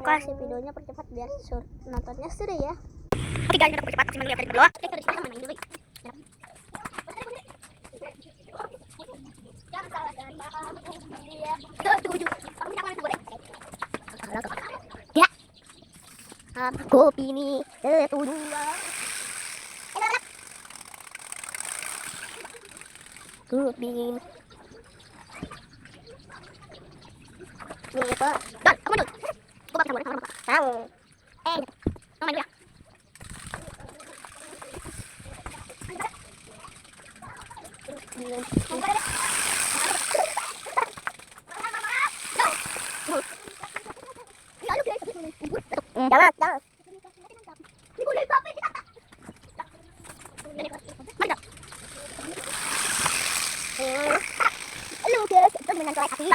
kasih videonya percepat biar nontonnya seru ya. Oke guys, kita percepat kasih melihat dari bawah. Kita harus main dulu. Jangan salah dari dia. Ya. Aku ini kedua. Kuping. Ini apa? Dan, kamu dulu. Coba kita mulai sama tahu. Main dulu ya. Jangan, jangan. Lu guys, itu dengan kelai hati.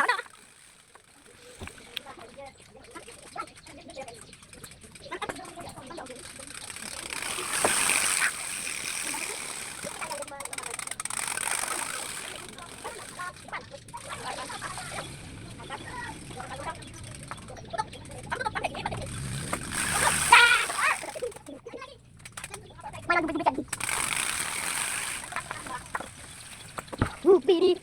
Mana gue bikin? Bidi,